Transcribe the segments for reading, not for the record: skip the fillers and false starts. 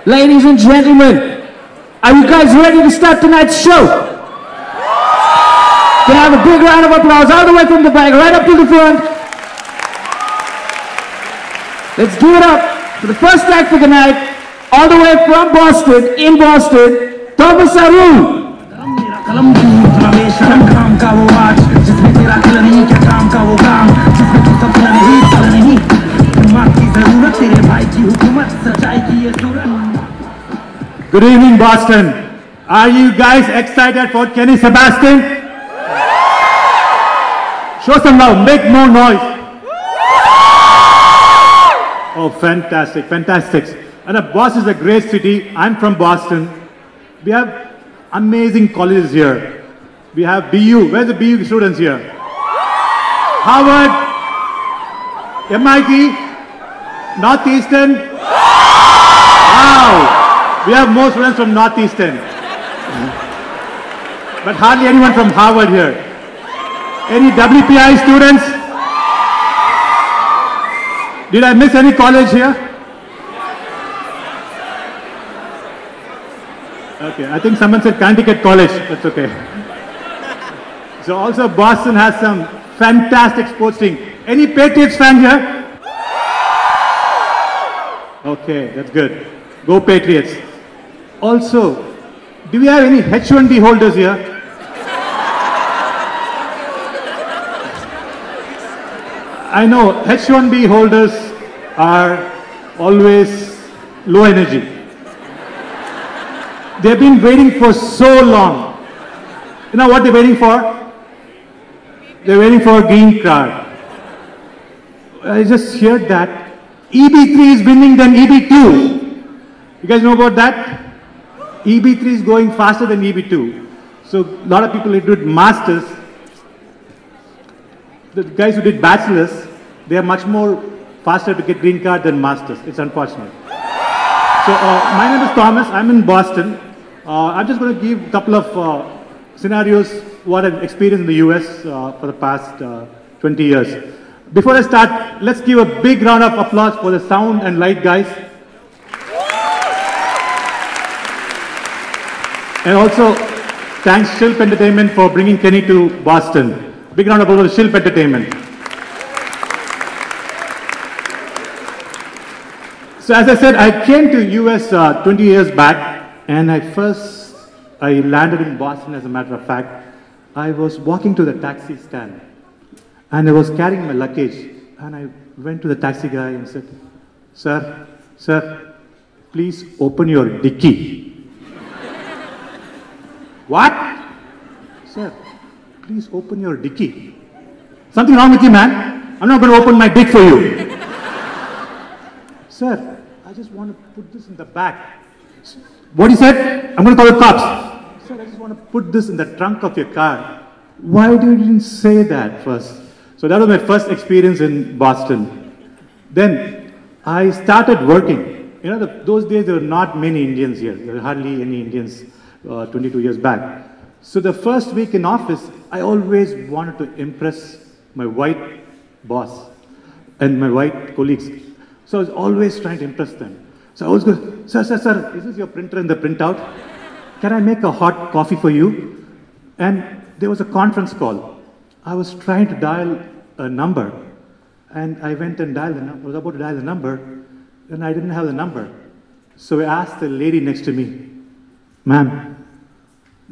Ladies and gentlemen, are you guys ready to start tonight's show? Can I have a big round of applause all the way from the back, right up to the front? Let's give it up for the first act for the night, all the way from Boston, in Boston, Thomas Arun. Good evening, Boston. Are you guys excited for Kenny Sebastian? Show some love, make more noise. Oh, fantastic, fantastic. And Boston is a great city. I'm from Boston. We have amazing colleges here. We have BU. Where's the BU students here? Harvard, MIT, Northeastern. Wow! We have more students from Northeastern. But hardly anyone from Harvard here. Any WPI students? Did I miss any college here? Okay, I think someone said Connecticut College. That's okay. So also Boston has some fantastic sports team. Any Patriots fan here? Okay, that's good. Go Patriots. Also, do we have any H1B holders here? I know H1B holders are always low energy. They've been waiting for so long. You know what they're waiting for? They're waiting for a green card. I just heard that EB3 is winning than EB2. You guys know about that? EB3 is going faster than EB2. So a lot of people who did masters, the guys who did bachelors, they are much more faster to get green card than masters. It's unfortunate. So my name is Thomas. I'm in Boston. I'm just going to give a couple of scenarios what I've experienced in the US for the past 20 years. Before I start, let's give a big round of applause for the sound and light guys. And also, thanks Shilp Entertainment for bringing Kenny to Boston. Big round of applause for Shilp Entertainment. So as I said, I came to US 20 years back, and I landed in Boston, as a matter of fact. I was walking to the taxi stand, and I was carrying my luggage, and I went to the taxi guy and said, Sir, please open your dicky. What? Sir, please open your dicky. Something wrong with you, man? I'm not going to open my dick for you. Sir, I just want to put this in the back. What he said? I'm going to call the cops. Sir, I just want to put this in the trunk of your car. Why didn't you say that first? So that was my first experience in Boston. Then I started working. You know, those days there were not many Indians here. There were hardly any Indians 22 years back. So the first week in office, I always wanted to impress my white boss and my white colleagues. So I was always trying to impress them. So I was going, sir, is this your printer in the printout? Can I make a hot coffee for you? And there was a conference call. I was trying to dial a number, and I went and dialed the number. I was about to dial the number, and I didn't have the number. So I asked the lady next to me, ma'am,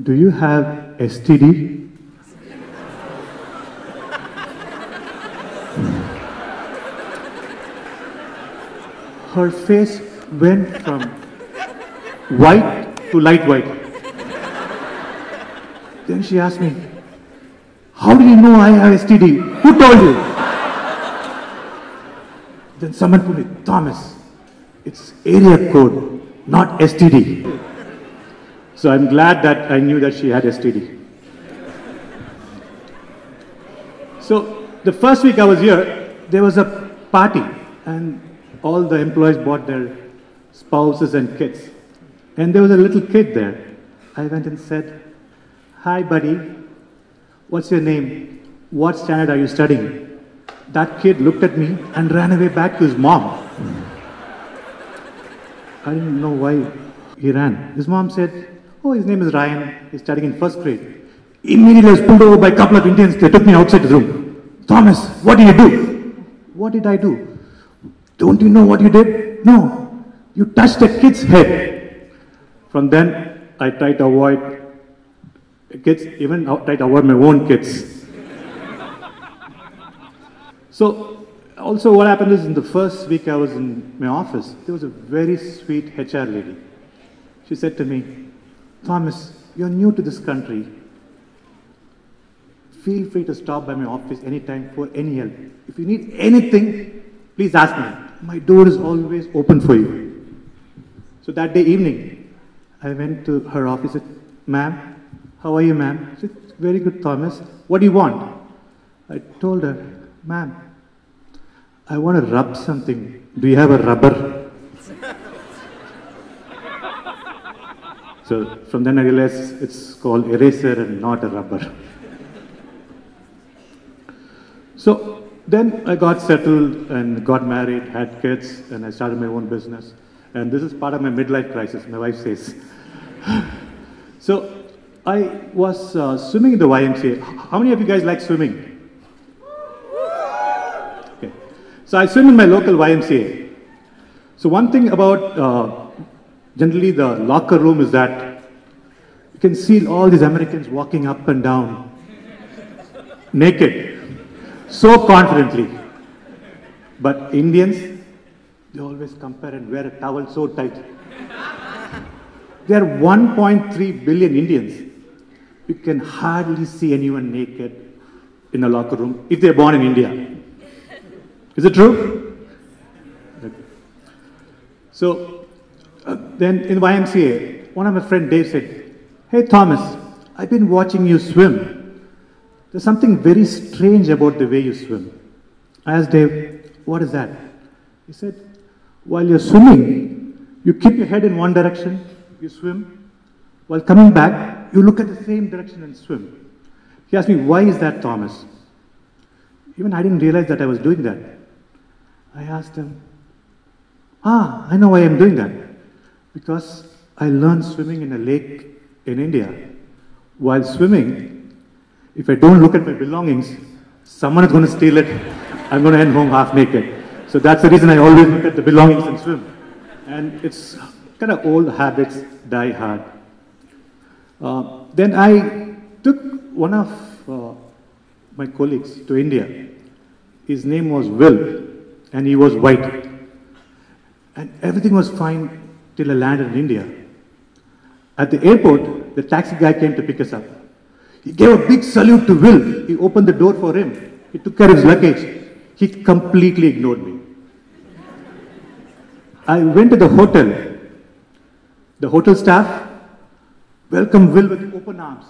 do you have STD? Her face went from white to light white. Then she asked me, how do you know I have STD? Who told you? Then someone told me, Thomas, it's area code, not STD. So I'm glad that I knew that she had STD. So the first week I was here, there was a party, and all the employees brought their spouses and kids. And there was a little kid there. I went and said, hi buddy, what's your name? What standard are you studying? That kid looked at me and ran away back to his mom. I didn't know why he ran. His mom said, oh, his name is Ryan. He's studying in first grade. Immediately I was pulled over by a couple of Indians. They took me outside the room. Thomas, what did you do? What did I do? Don't you know what you did? No. You touched a kid's head. From then, I tried to avoid kids, even tried to avoid my own kids. So, also what happened is in the first week I was in my office, there was a very sweet HR lady. She said to me, Thomas, you're new to this country. Feel free to stop by my office anytime for any help. If you need anything, please ask me. My door is always open for you. So that day evening, I went to her office and said, ma'am, how are you, ma'am? She said, very good, Thomas. What do you want? I told her, ma'am, I want to rub something. Do you have a rubber? So from then I realized it's called eraser and not a rubber. So then I got settled and got married, had kids, and I started my own business. And this is part of my midlife crisis, my wife says. So I was swimming in the YMCA. How many of you guys like swimming? Okay. So I swim in my local YMCA. So one thing about generally the locker room is that you can see all these Americans walking up and down naked. So confidently. But Indians, they always compare and wear a towel so tight. There are 1.3 billion Indians. You can hardly see anyone naked in a locker room if they're born in India. Is it true? Okay. So then in the YMCA, one of my friends, Dave, said, hey Thomas, I've been watching you swim. There's something very strange about the way you swim. I asked Dave, what is that? He said, while you're swimming, you keep your head in one direction, you swim. While coming back, you look at the same direction and swim. He asked me, why is that, Thomas? Even I didn't realize that I was doing that. I asked him, I know why I'm doing that. Because I learned swimming in a lake in India. While swimming, if I don't look at my belongings, someone is going to steal it. I'm going to end home half naked. So that's the reason I always look at the belongings and swim. And it's kind of old habits die hard. Then I took one of my colleagues to India. His name was Will, and he was white. And everything was fine till I landed in India. At the airport, the taxi guy came to pick us up. He gave a big salute to Will. He opened the door for him. He took care of his luggage. He completely ignored me. I went to the hotel. The hotel staff welcomed Will with open arms.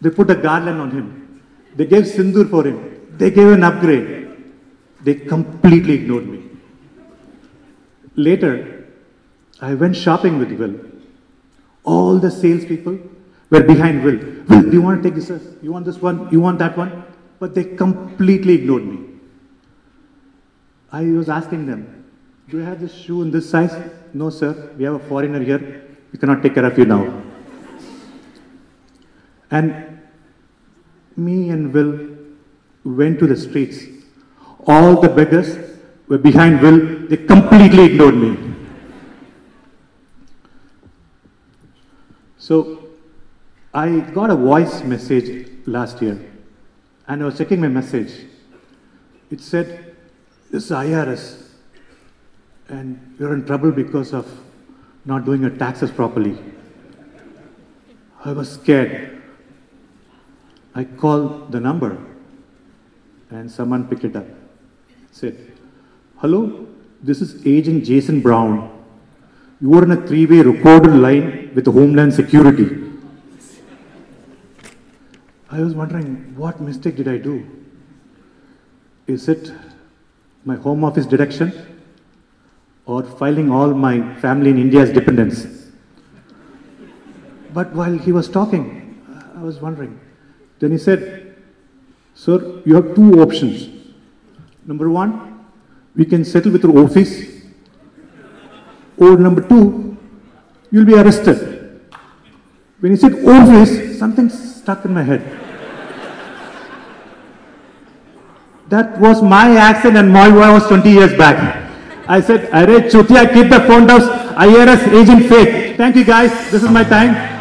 They put a garland on him. They gave sindoor for him. They gave an upgrade. They completely ignored me. Later, I went shopping with Will. All the salespeople were behind Will. Will, do you want to take this? You want this one? You want that one? But they completely ignored me. I was asking them, do you have this shoe in this size? No, sir. We have a foreigner here. We cannot take care of you now. And me and Will went to the streets. All the beggars were behind Will. They completely ignored me. So I got a voice message last year, and I was checking my message. It said, this is IRS, and you're in trouble because of not doing your taxes properly. I was scared. I called the number, and someone picked it up. It said, hello, this is Agent Jason Brown. You were in a three-way recorded line with Homeland Security. I was wondering, what mistake did I do? Is it my home office deduction or filing all my family in India as dependents? But while he was talking, I was wondering. Then he said, sir, you have two options. Number one, we can settle with your office, or number 2, you'll be arrested. When he said Orvis, something stuck in my head. That was my accent and my voice 20 years back. I said, Arey Chutia, keep the phone down. IRS agent fake. Thank you guys. This is my time.